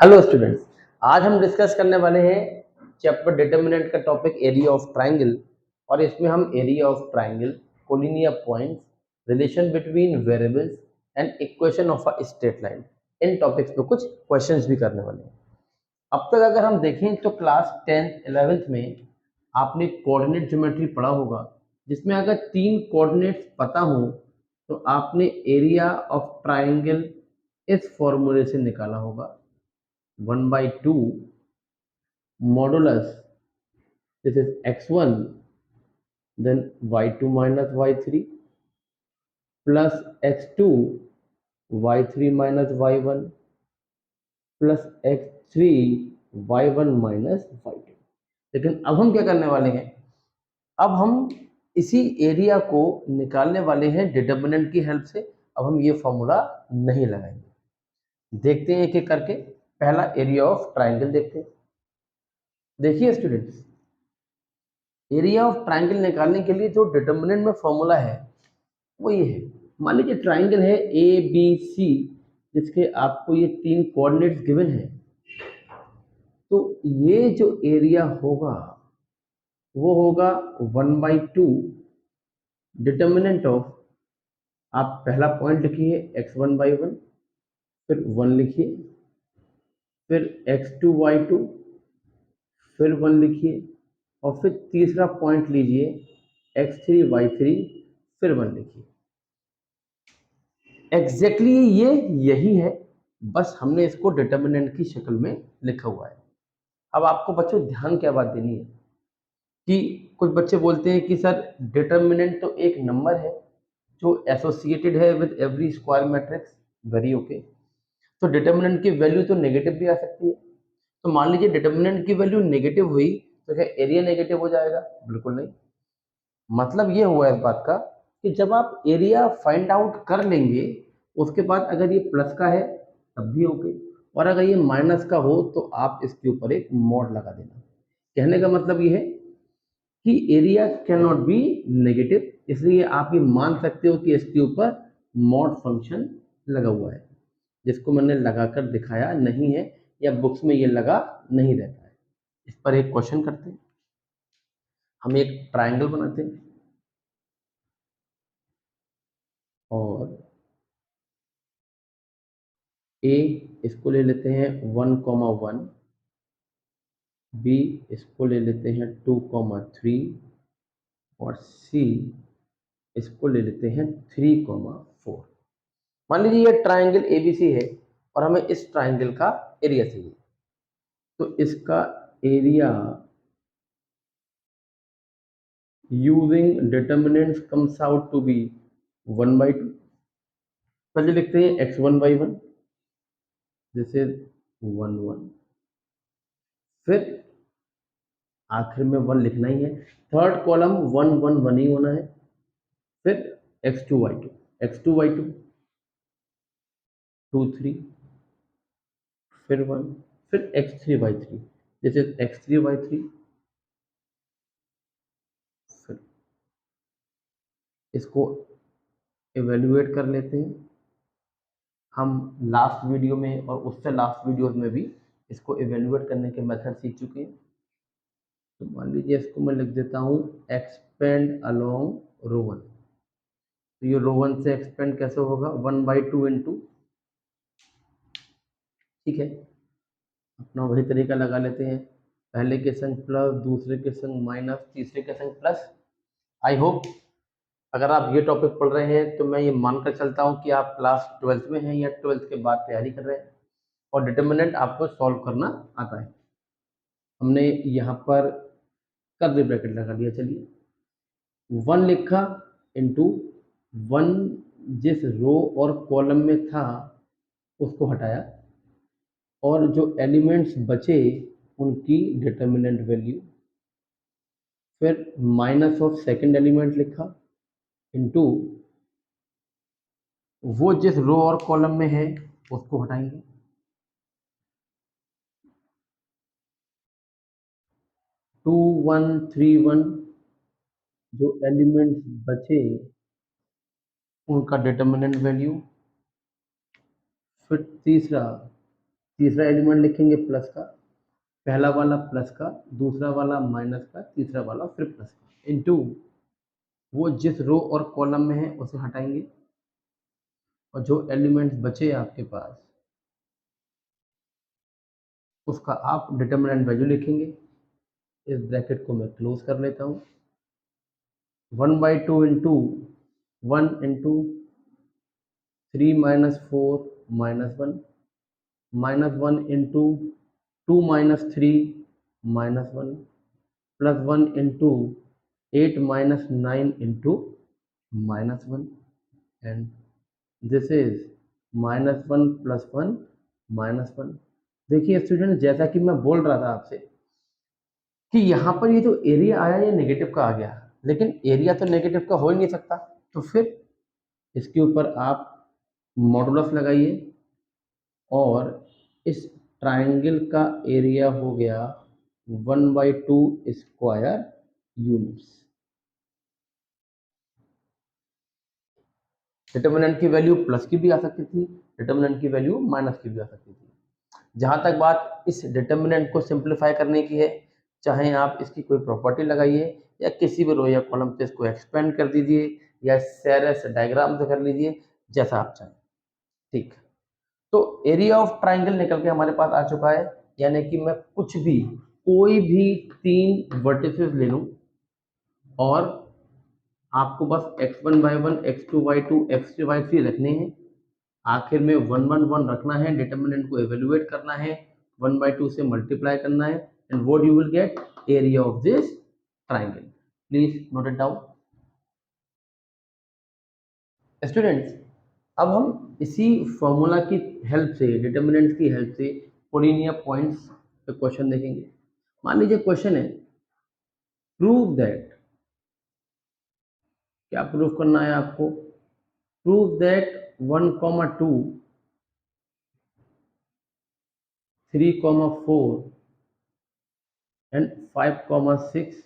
Hello students, आज हम discuss करने वाले हैं चैप्टर डिटर्मिनेंट का टॉपिक एरिया ऑफ ट्राइंगल। और इसमें हम area of triangle, collinear points, relation between variables and equation of a straight line, in topics पे कुछ क्वेश्चंस भी करने वाले हैं। अब तक अगर हम देखें तो क्लास 10th 11th में आपने कोऑर्डिनेट ज्योमेट्री पढ़ा होगा, जिसमें अगर तीन कोऑर्डिनेट्स पता हो तो आपने एरिया ऑफ ट्राइंगल इस फॉर्मूले से निकाला होगा, 1/2 modulus, this is x1, then y2 minus y3 plus x2 y3 minus y1 plus x3 y1 minus y2। लेकिन अब हम क्या करने वाले हैं, अब हम इसी एरिया को निकालने वाले हैं डिटर्मिनेंट की हेल्प से। अब हम ये फॉर्मूला नहीं लगाएंगे। देखते हैं एक एक करके। पहला एरिया ऑफ ट्राइंगल देखते हैं। देखिए स्टूडेंट्स, एरिया ऑफ ट्राइंगल निकालने के लिए जो डिटर्मिनेंट में फॉर्मूला है वो ये है। मान लीजिए ट्राइंगल है ए बी सी, जिसके आपको ये तीन कोऑर्डिनेट्स गिवन है। तो ये जो एरिया होगा वो होगा 1/2 डिटर्मिनेंट ऑफ, आप पहला पॉइंट लिखिए x1/1, फिर 1 लिखिए, फिर x2/2, फिर 1 लिखिए, और फिर तीसरा पॉइंट लीजिए x3/3, फिर 1 लिखिए। एग्जैक्टली ये यही है, बस हमने इसको डिटर्मिनेंट की शक्ल में लिखा हुआ है। अब आपको बच्चों ध्यान क्या बात देनी है कि कुछ बच्चे बोलते हैं कि सर डिटर्मिनेंट तो एक नंबर है जो एसोसिएटेड है with every square matrix. Very okay, तो डिटर्मिनेंट की वैल्यू तो नेगेटिव भी आ सकती है। तो मान लीजिए डिटर्मिनेंट की वैल्यू नेगेटिव हुई तो क्या एरिया नेगेटिव हो जाएगा? बिल्कुल नहीं। मतलब ये हुआ इस बात का कि जब आप एरिया फाइंड आउट कर लेंगे, उसके बाद अगर ये प्लस का है तब भी ओके, और अगर ये माइनस का हो तो आप इसके ऊपर एक मॉड लगा देना। कहने का मतलब ये है कि area can not be negative, इसलिए आप ये मान सकते हो कि इसके ऊपर मॉड फंक्शन लगा हुआ है, जिसको मैंने लगाकर दिखाया नहीं है, या बुक्स में ये लगा नहीं रहता है। इस पर एक क्वेश्चन करते हैं। हम एक ट्राइंगल बनाते हैं और ए इसको ले लेते हैं 1,1, बी इसको ले लेते हैं 2,3, और सी इसको ले लेते हैं 3,4। मान लीजिए ये ट्राइंगल एबीसी है और हमें इस ट्राइंगल का एरिया चाहिए। तो इसका area using determinants comes out to be 1/2। पहले लिखते हैं x1/1, दिस इज 1 1, फिर आखिर में 1 लिखना ही है। थर्ड कॉलम 1 1 1 ही होना है। फिर x2/2, x2/2 2 3, फिर 1, फिर x3/3, दिस इज x3/3। फिर इसको इवेल्युएट कर लेते हैं। हम लास्ट वीडियो में और उससे लास्ट वीडियोस में भी इसको इवेल्युएट करने के मेथड सीख चुके हैं। तो मान लीजिए इसको मैं लिख देता हूँ एक्सपेंड अलोंग रो 1। तो ये रो 1 से एक्सपेंड कैसे होगा? 1/2 इंटू, ठीक है, अपना वही तरीका लगा लेते हैं। पहले के संग प्लस, दूसरे के संग माइनस, तीसरे के संग प्लस। आई होप अगर आप ये टॉपिक पढ़ रहे हैं तो मैं ये मानकर चलता हूँ कि आप क्लास 12th में हैं या 12th के बाद तैयारी कर रहे हैं और डिटर्मिनेंट आपको सॉल्व करना आता है। हमने यहाँ पर कर्ली ब्रैकेट लगा दिया। चलिए 1 लिखा इंटू 1, जिस रो और कॉलम में था उसको हटाया, और जो एलिमेंट्स बचे उनकी डिटर्मिनेंट वैल्यू, फिर माइनस ऑफ सेकंड एलिमेंट लिखा इंटू वो जिस रो और कॉलम में है उसको हटाएंगे, 2 1 3 1, जो एलिमेंट्स बचे उनका डिटर्मिनेंट वैल्यू, फिर तीसरा तीसरा एलिमेंट लिखेंगे प्लस का, पहला वाला प्लस का, दूसरा वाला माइनस का, तीसरा वाला फिर प्लस का, इनटू वो जिस रो और कॉलम में है उसे हटाएंगे, और जो एलिमेंट्स बचे आपके पास उसका आप डिटर्मिनेंट वैल्यू लिखेंगे। इस ब्रैकेट को मैं क्लोज कर लेता हूँ। 1/2 into 1 into 3 - 4 - 1 -1 into 2 - 3 - 1 +1 into 8 - 9 into -1, and this is -1 + 1 -1। देखिए स्टूडेंट, जैसा कि मैं बोल रहा था आपसे कि यहाँ पर ये जो एरिया आया ये नेगेटिव का आ गया, लेकिन एरिया तो नेगेटिव का हो ही नहीं सकता, तो फिर इसके ऊपर आप मॉडुलस लगाइए और इस ट्राइंगल का एरिया हो गया 1/2 स्क्वायर यूनिट्स। डिटर्मिनेंट की वैल्यू प्लस की भी आ सकती थी, डिटर्मिनेंट की वैल्यू माइनस की भी आ सकती थी। जहाँ तक बात इस डिटर्मिनेंट को सिंप्लीफाई करने की है, चाहे आप इसकी कोई प्रॉपर्टी लगाइए या किसी भी रो या कॉलम पे इसको एक्सपेंड कर दीजिए या सेरेस डायग्राम से कर लीजिए, जैसा आप चाहें। ठीक, तो एरिया ऑफ ट्राइंगल निकल के हमारे पास आ चुका है, यानी कि मैं कुछ भी कोई भी 3 वर्टिसेस ले लूं और आपको बस x1y1 x2y2 x3y3 रखने हैं, आखिर में 1 1 1 रखना है, डिटर्मिनेंट को एवेल्युएट करना है, 1/2 से मल्टीप्लाई करना है, and what you will get, area of this triangle. Please note it down students. अब हम इसी फॉर्मूला की हेल्प से, डिटर्मिनेंट्स की हेल्प से कोलिनियर पॉइंट्स पे क्वेश्चन देखेंगे। मान लीजिए क्वेश्चन है, प्रूव दैट, क्या प्रूव करना है आपको, prove that 1, 2, 3, 4 and 5, 6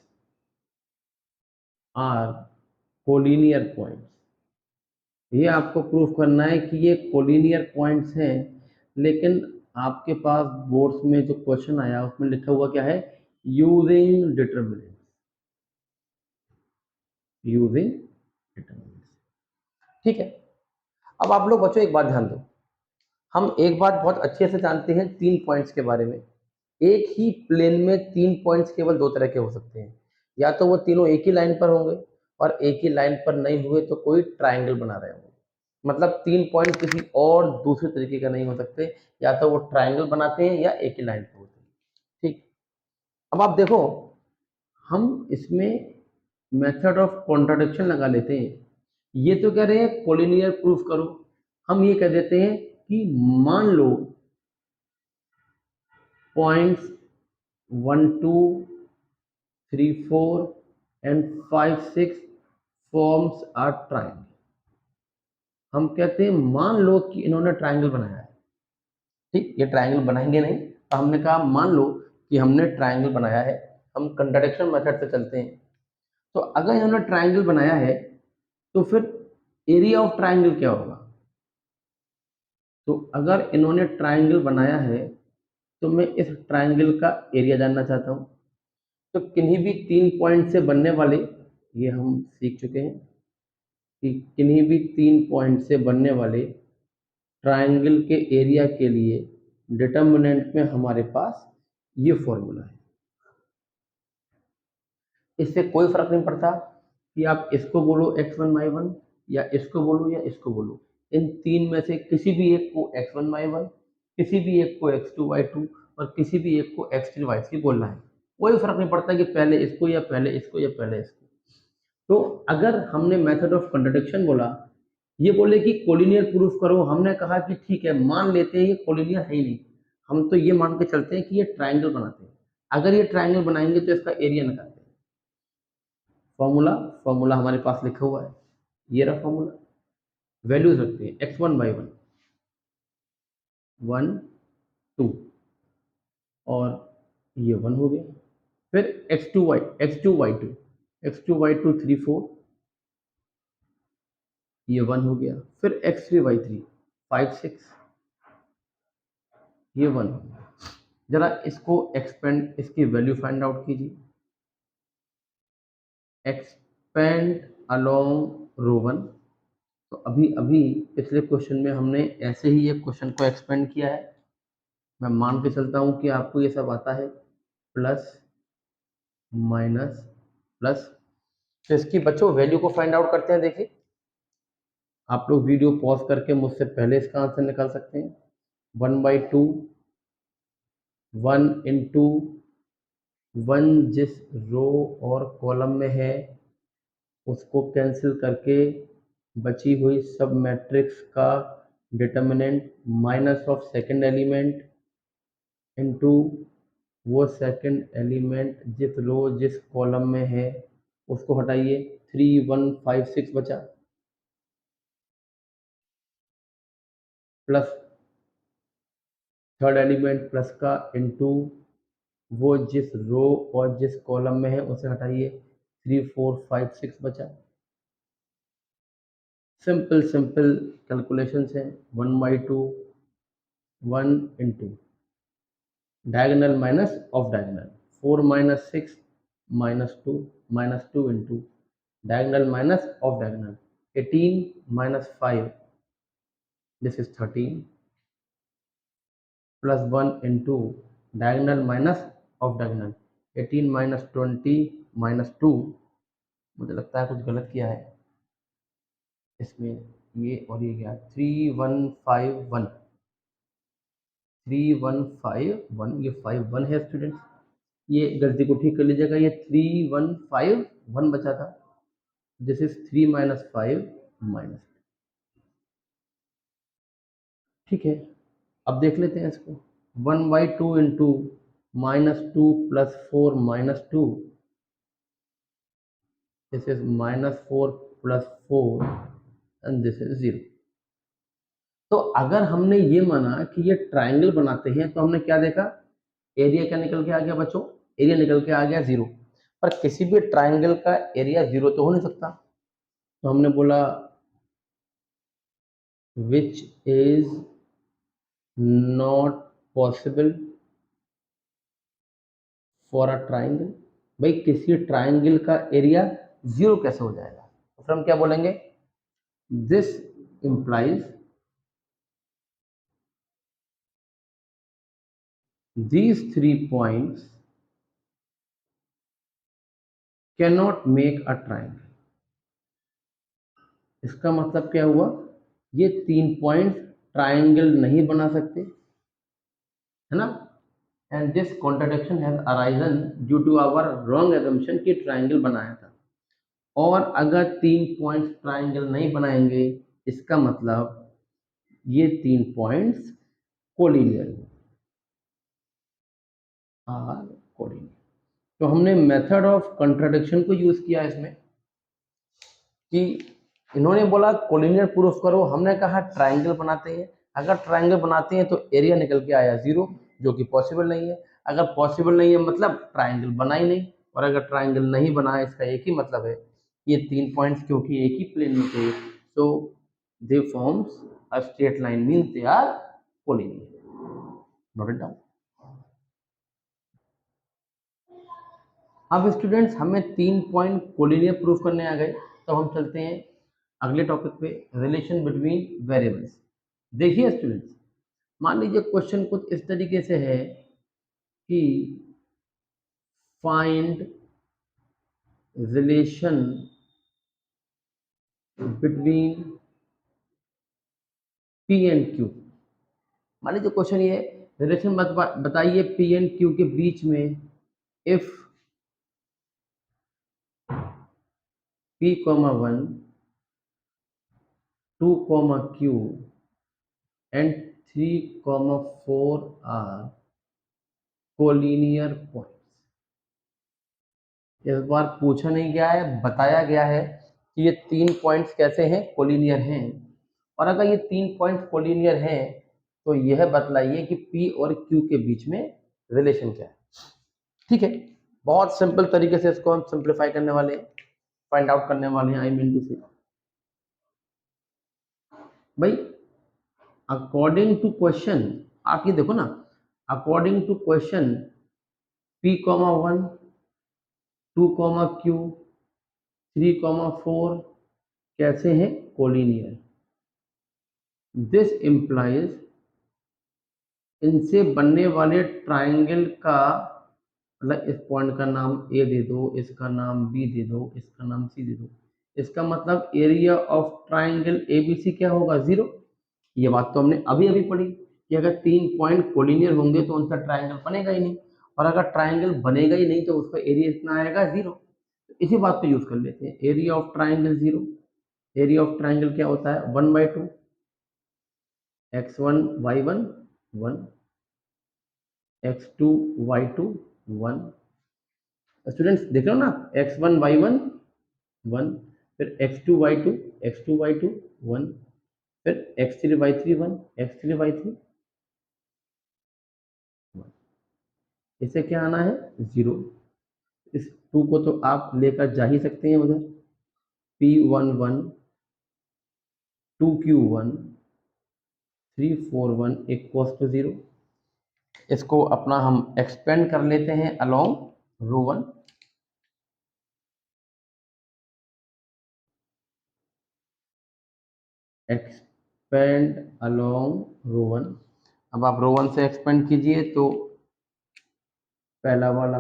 are collinear points. ये आपको प्रूफ करना है कि ये कोलिनियर पॉइंट्स हैं, लेकिन आपके पास बोर्ड्स में जो क्वेश्चन आया उसमें लिखा हुआ क्या है, यूजिंग डिटर्मिनेंट्स, यूजिंग डिटर्मिनेंट्स। ठीक है, अब आप लोग बच्चों एक बात ध्यान दो, हम एक बात बहुत अच्छे से जानते हैं 3 पॉइंट्स के बारे में। एक ही प्लेन में 3 पॉइंट्स केवल 2 तरह के हो सकते हैं, या तो वो तीनों एक ही लाइन पर होंगे और एक ही लाइन पर नहीं हुए तो कोई ट्राइंगल बना रहे होंगे। मतलब 3 पॉइंट किसी और दूसरे तरीके का नहीं हो सकते, या तो वो ट्राइंगल बनाते हैं या एक ही लाइन पर होते हैं। ठीक, अब आप देखो, हम इसमें मेथड ऑफ कॉन्ट्राडिक्शन लगा लेते हैं। ये तो कह रहे हैं कोलिनियर प्रूफ करो, हम ये कह देते हैं कि मान लो points 1, 2, 3, 4 and 5, 6 forms are triangle. हम कहते हैं मान लो कि इन्होंने ट्राइंगल बनाया है। ठीक, ये ट्राइंगल बनाएंगे नहीं, तो हमने कहा मान लो कि हमने ट्राइंगल बनाया है। हम कंट्राडिक्शन मेथड से चलते हैं, तो अगर इन्होंने ट्राइंगल बनाया है तो फिर एरिया ऑफ ट्राइंगल क्या होगा। तो अगर इन्होंने ट्राइंगल बनाया है तो मैं इस ट्राइंगल का एरिया जानना चाहता हूँ। तो किन्हीं भी 3 पॉइंट से बनने वाले, ये हम सीख चुके हैं कि किन्हीं भी 3 पॉइंट से बनने वाले ट्राइंगल के एरिया के लिए डिटर्मिनेंट में हमारे पास ये फॉर्मूला है। इससे कोई फर्क नहीं पड़ता कि आप इसको बोलो x1y1 या इसको बोलो या इसको बोलो, इन 3 में से किसी भी एक को x1y1, किसी भी एक को x2y2 और किसी भी एक को x3y3 बोलना है। कोई फर्क नहीं पड़ता कि पहले इसको या पहले इसको या पहले इसको। तो अगर हमने मेथड ऑफ कंट्राडिक्शन बोला, ये बोले कि कोलिनियर प्रूफ करो, हमने कहा कि ठीक है, मान लेते हैं ये कोलिनियर है ही नहीं, हम तो ये मान के चलते हैं कि ये ट्राइंगल बनाते हैं। अगर ये ट्राइंगल बनाएंगे तो इसका एरिया निकालते हैं। फॉर्मूला, फॉर्मूला हमारे पास लिखा हुआ है, ये रहा फॉर्मूला। वैल्यूज रखते हैं x1y1 1, 2 और ये 1 हो गया, फिर x2y2 x2y2 3, 4, ये 1 हो गया, फिर x3y3 5, 6, ये 1। जरा इसको एक्सपेंड, इसकी वैल्यू फाइंड आउट कीजिए। एक्सपेंड अलोंग रो 1। तो अभी अभी पिछले क्वेश्चन में हमने ऐसे ही एक क्वेश्चन को एक्सपेंड किया है। मैं मान के चलता हूं कि आपको ये सब आता है, प्लस माइनस प्लस। तो इसकी बच्चों वैल्यू को फाइंड आउट करते हैं। देखिए, आप लोग वीडियो पॉज करके मुझसे पहले इसका आंसर निकाल सकते हैं। 1/2, 1 × 1 जिस रो और कॉलम में है उसको कैंसिल करके बची हुई सब मैट्रिक्स का determinant minus of second element into वो सेकंड एलिमेंट जिस रो जिस कॉलम में है उसको हटाइए। 3 1 5 6 बचा, प्लस थर्ड एलिमेंट प्लस का इनटू वो जिस रो और जिस कॉलम में है उसे हटाइए। 3 4 5 6 बचा। सिंपल सिंपल कैलकुलेशंस है। 1/2, 1 × diagonal minus of diagonal. 4 - 6 -2 -2 × diagonal minus of diagonal. 18 - 5, this is 13, plus 1 × diagonal minus of diagonal। 18 - 20 -2। मुझे लगता है कुछ गलत किया है इसमें, ये और ये क्या, 3151, 3151, ये 51 है स्टूडेंट्स। ये गलती को ठीक कर लीजिएगा, ये 3151 बचा था। This is 3 - 5 minus. ठीक है, अब देख लेते हैं इसको। 1/2 × -2 + 4 -2, this is -4 + 4 and this is 0। तो अगर हमने ये माना कि ये ट्राइंगल बनाते हैं तो हमने क्या देखा, एरिया क्या निकल के आ गया बच्चों, एरिया निकल के आ गया 0। पर किसी भी ट्राइंगल का एरिया 0 तो हो नहीं सकता। तो हमने बोला which is not possible for a triangle. भाई किसी ट्राइंगल का एरिया 0 कैसे हो जाएगा, तो फिर हम क्या बोलेंगे, this implies these 3 points cannot make a triangle। इसका मतलब क्या हुआ, ये 3 पॉइंट ट्राइंगल नहीं बना सकते, है ना। And this contradiction has arisen due to our wrong assumption कि ट्राइंगल बनाया था। और अगर 3 पॉइंट्स ट्राइंगल नहीं बनाएंगे इसका मतलब ये 3 पॉइंट्स कोलिनियर आर कोलिनियर। तो हमने मेथड ऑफ कंट्राडिक्शन को यूज किया इसमें कि इन्होंने बोला कोलिनियर प्रूफ करो, हमने कहा ट्राइंगल बनाते हैं। अगर ट्राइंगल बनाते हैं तो एरिया निकल के आया 0, जो कि पॉसिबल नहीं है। अगर पॉसिबल नहीं है मतलब ट्राइंगल बना ही नहीं, और अगर ट्राइंगल नहीं बना इसका एक ही मतलब है, ये 3 पॉइंट्स क्योंकि एक ही प्लेन में थे, so they forms a straight line, means they are collinear. Note it down. अब स्टूडेंट्स हमें 3 पॉइंट कोलिनियर प्रूफ करने आ गए, तो हम चलते हैं अगले टॉपिक पे, रिलेशन बिटवीन वेरिएबल्स। देखिए स्टूडेंट्स, मान लीजिए क्वेश्चन कुछ इस तरीके से है कि find relation between P and Q. मान लीजिए क्वेश्चन ये रिलेशन बताइए पी एंड क्यू के बीच में, if p, 1, 2, q and 3, 4 are collinear points. इस बार पूछा नहीं गया है, बताया गया है कि ये 3 पॉइंट्स कैसे हैं, कोलिनियर हैं। और अगर ये 3 पॉइंट्स कोलिनियर हैं तो यह बतलाइए कि P और Q के बीच में रिलेशन क्या है। ठीक है, बहुत सिंपल तरीके से इसको हम सिंप्लीफाई करने वाले हैं, फाइंड आउट करने वाले हैं। आई मीन टू से भाई अकॉर्डिंग टू क्वेश्चन, आप ये देखो ना, according to question p comma 1, 2 comma q, 3 comma 4 कैसे हैं? कोलिनियर। दिस इम्प्लाइज इनसे बनने वाले ट्राइंगल का, मतलब इस पॉइंट का नाम ए दे दो, इसका नाम बी दे दो, इसका नाम सी दे दो, इसका मतलब एरिया ऑफ ट्राइंगल एबीसी क्या होगा? 0। ये बात तो हमने अभी अभी पढ़ी कि अगर 3 पॉइंट कोलिनियर होंगे तो उनका ट्राइंगल बनेगा ही नहीं, और अगर ट्राइंगल बनेगा ही नहीं तो उसका एरिया इतना आएगा 0। इसी बात को यूज कर लेते हैं, area of triangle 0। Area of triangle क्या होता है? 1/2 x1 y1 1, x2 y2 1। Students देख रहे हो ना, x1 y1 1, फिर x2 y2 1, फिर x3 y3 1, x3 y3 1। इसे क्या आना है? 0। इस 2 को तो आप लेकर जा ही सकते हैं उधर। p11 2q1 341 equals to 0। इसको अपना हम एक्सपेंड कर लेते हैं अलोंग रो 1। एक्सपेंड अलोंग रो 1। अब आप रो 1 से एक्सपेंड कीजिए तो पहला वाला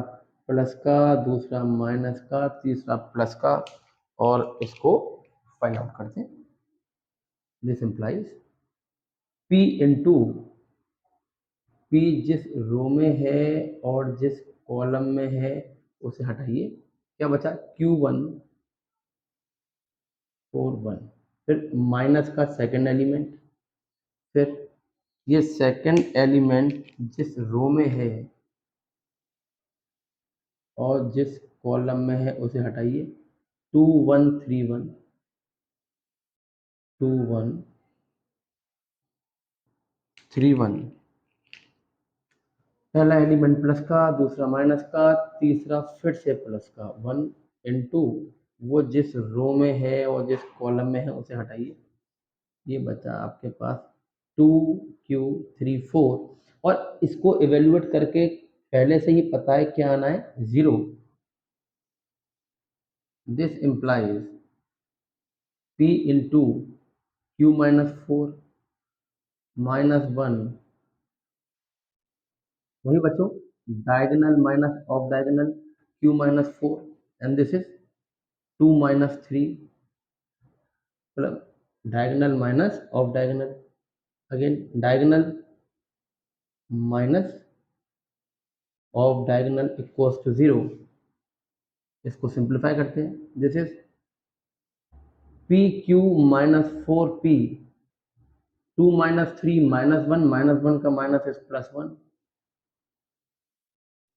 प्लस का, दूसरा माइनस का, तीसरा प्लस का, और इसको फाइंड आउट करते हैं। This implies p into p जिस रो में है और जिस कॉलम में है उसे हटाइए, क्या बचा? q1 4 1, फिर माइनस का सेकंड एलिमेंट, फिर ये सेकंड एलिमेंट जिस रो में है और जिस कॉलम में है उसे हटाइए, 2 1 3 1 2 1 3 1। पहला एलिमेंट प्लस का, दूसरा माइनस का, तीसरा फिर से प्लस का, 1 इंटू वो जिस रो में है और जिस कॉलम में है उसे हटाइए, ये बचा आपके पास 2q3 4। और इसको इवेल्युएट करके पहले से ही पता है क्या आना है? 0। This implies p into q-4 -1, वही बच्चों, diagonal minus of diagonal q-4, and this is 2 -3 plus diagonal minus of diagonal, again diagonal minus of diagonal equals to 0। इसको सिंप्लीफाई करते हैं, दिस इज pq-4p 2 -3 -1 का minus is +1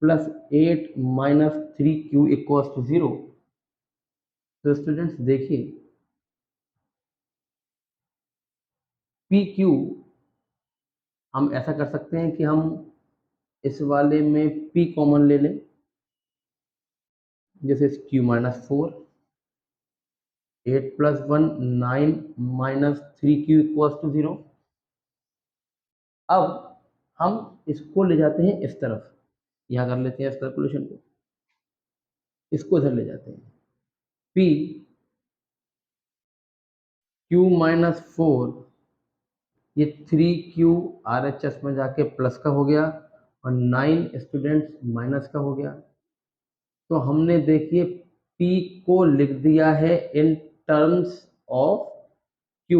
plus 8 -3q equals to 0। तो students देखिए, P Q हम ऐसा कर सकते हैं कि हम इस वाले में p कॉमन ले लें, जैसे q-4, 8 + 1 9 -3q इक्वल्स टू 0। अब हम इसको ले जाते हैं इस तरफ, यहाँ कर लेते हैं इस कैलकुलेशन को, इसको इधर ले जाते हैं, p q-4, ये 3q RHS में जाके प्लस का हो गया और 9 स्टूडेंट्स माइनस का हो गया। तो हमने देखिए p को लिख दिया है in terms of q,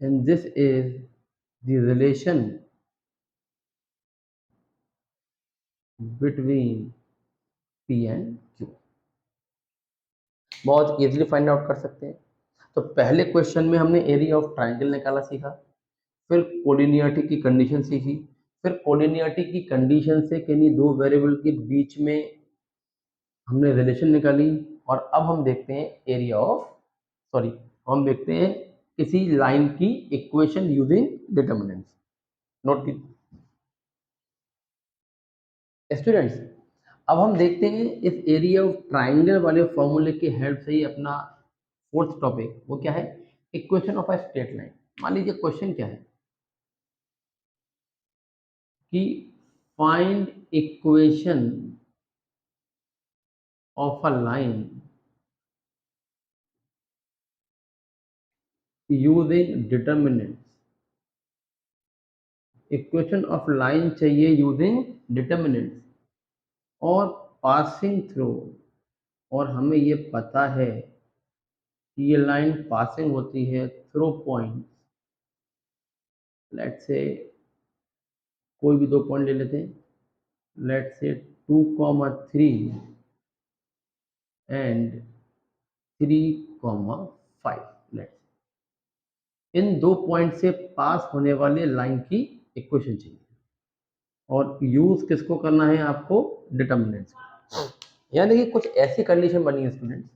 and this is the relation between p and q। बहुत इजीली फाइंड आउट कर सकते हैं। तो पहले क्वेश्चन में हमने एरिया ऑफ ट्राइंगल निकाला सीखा, फिर कोलिनियरिटी की कंडीशन सीखी, फिर कोलिनियरिटी की कंडीशन से किन्हीं दो वेरिएबल के बीच में हमने रिलेशन निकाली, और अब हम देखते हैं एरिया ऑफ, सॉरी, हम देखते हैं किसी लाइन की इक्वेशन यूजिंग डिटर्मिनेंट्स। नोट की स्टूडेंट्स, अब हम देखते हैं इस एरिया ऑफ ट्राइंगल वाले फॉर्मूले की हेल्प से ही अपना फोर्थ टॉपिक, वो क्या है? Equation of a straight line. मान लीजिए क्वेश्चन क्या है कि find equation of a line using determinants. Equation of line चाहिए यूजिंग डिटर्मिनेंट्स और पासिंग थ्रू, और हमें ये पता है कि ये लाइन पासिंग होती है थ्रू पॉइंट। लेट्स से कोई भी दो पॉइंट ले लेते हैं, लेट्स से 2,3 एंड 3,5। लेट्स इन दो पॉइंट से पास होने वाले लाइन की इक्वेशन चाहिए, और यूज किसको करना है आपको? डिटर्मिनेंट्स। यानी कि कुछ ऐसी कंडीशन बनी है स्टूडेंट्स,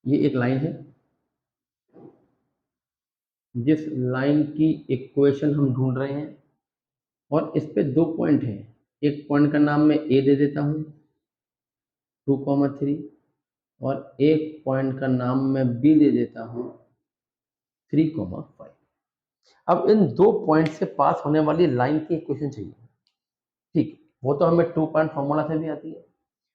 ये एक लाइन है, जिस लाइन की इक्वेशन हम ढूंढ रहे हैं, और इस पे दो पॉइंट हैं। एक पॉइंट का नाम मैं ए दे देता हूँ 2,3, और एक पॉइंट का नाम मैं बी दे देता हूँ 3,5। अब इन दो पॉइंट से पास होने वाली लाइन की इक्वेशन चाहिए। ठीक, वो तो हमें 2 पॉइंट फॉर्मूला से भी आती है,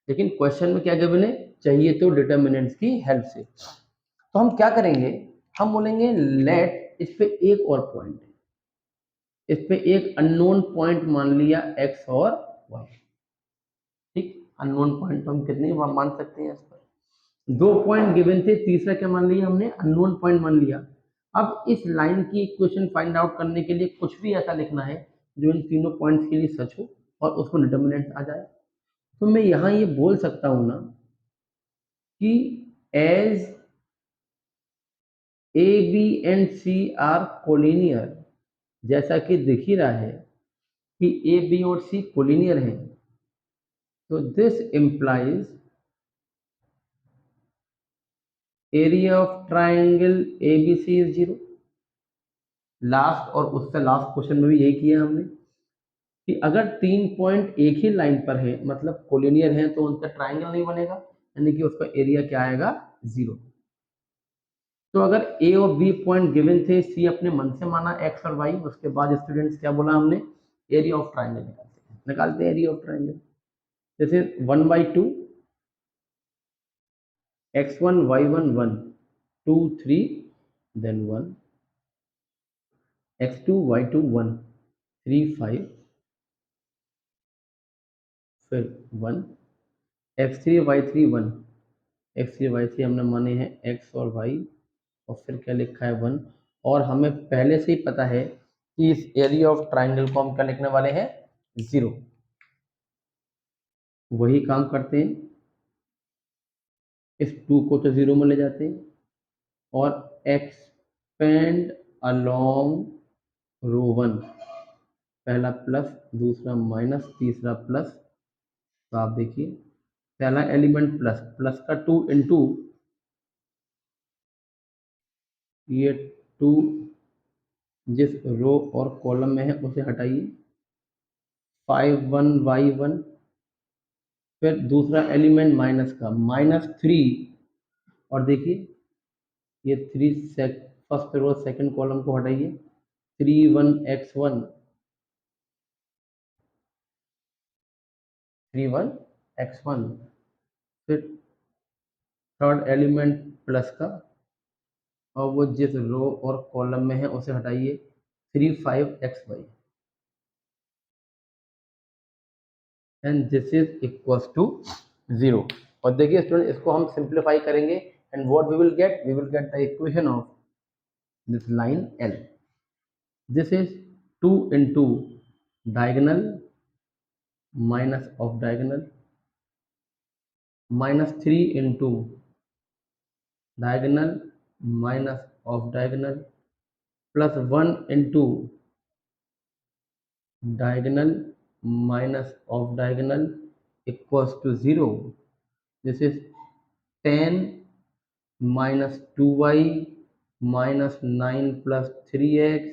लेकिन क्वेश्चन में क्या गिवन है? चाहिए तो डिटर्मिनेंट्स की हेल्प से। तो हम क्या करेंगे? हम बोलेंगे लेट, इस पे एक और पॉइंट है, इस पे एक अननोन पॉइंट मान लिया x और y। ठीक, अननोन पॉइंट तो हम कितने मान सकते हैं इस पर? दो पॉइंट गिवन थे, तीसरा क्या मान लिया हमने? अननोन पॉइंट मान लिया। अब इस लाइन की इक्वेशन फाइंड आउट करने के लिए कुछ भी ऐसा लिखना है जो इन तीनों पॉइंट्स के लिए सच हो और उसको डिटर्मिनेंट आ जाए। तो मैं यहाँ ये बोल सकता हूँ ना कि as A B and C are collinear, जैसा कि दिख ही रहा है कि ए बी और सी कोलिनियर हैं, तो this implies area of triangle A B C is 0। Last और उससे लास्ट क्वेश्चन में भी यही किया हमने कि अगर तीन पॉइंट एक ही लाइन पर है, मतलब कोलिनियर है, तो उनका ट्राइंगल नहीं बनेगा, यानी कि उसका एरिया क्या आएगा? 0। तो अगर ए और बी पॉइंट गिवन थे, सी अपने मन से माना एक्स और वाई, उसके बाद स्टूडेंट्स क्या बोला हमने? एरिया ऑफ ट्राइंगल निकालते हैं एरिया ऑफ ट्राइंगल। जैसे 1/2 x1 y1 1 2 3 then 1 x2 y2 1 3 5 फिर 1 x3 y3 1 x3 y3 हमने माने हैं x और y, और फिर क्या लिखा है? 1। और हमें पहले से ही पता है कि इस एरिया ऑफ ट्राइंगल को हम क्या लिखने वाले हैं? 0। वही काम करते हैं, इस 2 को तो 0 में ले जाते हैं और एक्सपेंड अलोंग रो 1, पहला प्लस, दूसरा माइनस, तीसरा प्लस। तो आप देखिए, पहला एलिमेंट प्लस, प्लस का 2 इंटू ये 2 जिस रो और कॉलम में है उसे हटाइए, 5 1 y 1। फिर दूसरा एलिमेंट माइनस का, -3, और देखिए ये 3 फर्स्ट रो सेकंड कॉलम को हटाइए, 3 1 x 1 3 1 x 1। फिर थर्ड एलिमेंट प्लस का, और वो जिस रो और कॉलम में है उसे हटाइए, 3 5 x y, and this is equals to 0। और देखिए स्टूडेंट, इसको हम सिंप्लीफाई करेंगे and what we will get the equation of this line L। This is 2 into diagonal minus of diagonal, -3 into diagonal minus of diagonal, plus 1 into diagonal minus of diagonal equals to 0। This is 10 -2y -9 plus 3x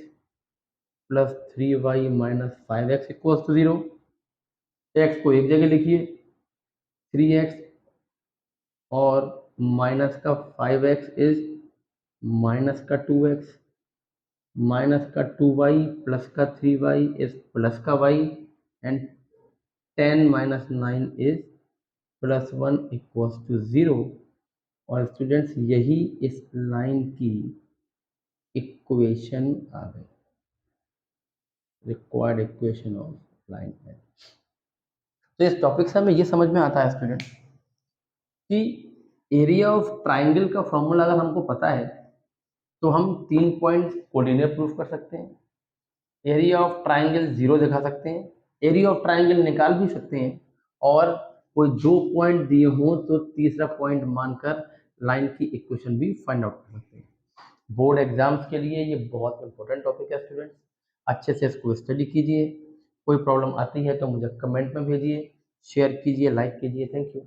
plus 3y -5x equals to 0। x को एक जगह लिखिए 3x, और minus का 5x is minus का 2x, minus का 2y plus का 3y is plus का y and 10 minus 9 is plus 1 equals to 0। और स्टूडेंट्स यही इस लाइन की इक्वेशन आ गई, रिक्वायर्ड इक्वेशन ऑफ लाइन है। तो इस टॉपिक से हमें ये समझ में आता है स्टूडेंट कि एरिया ऑफ ट्राइंगल का फॉर्मूला अगर हमको पता है तो हम 3 पॉइंट्स कोलिनियर प्रूफ कर सकते हैं, एरिया ऑफ ट्राइंगल 0 दिखा सकते हैं, एरिया ऑफ ट्राइंगल निकाल भी सकते हैं, और कोई 2 पॉइंट दिए हों तो तीसरा पॉइंट मानकर लाइन की इक्वेशन भी फाइंड आउट कर सकते हैं। बोर्ड एग्जाम्स के लिए ये बहुत इंपॉर्टेंट टॉपिक है स्टूडेंट्स, अच्छे से इसको स्टडी कीजिए। कोई प्रॉब्लम आती है तो मुझे कमेंट में भेजिए, शेयर कीजिए, लाइक कीजिए। Thank you.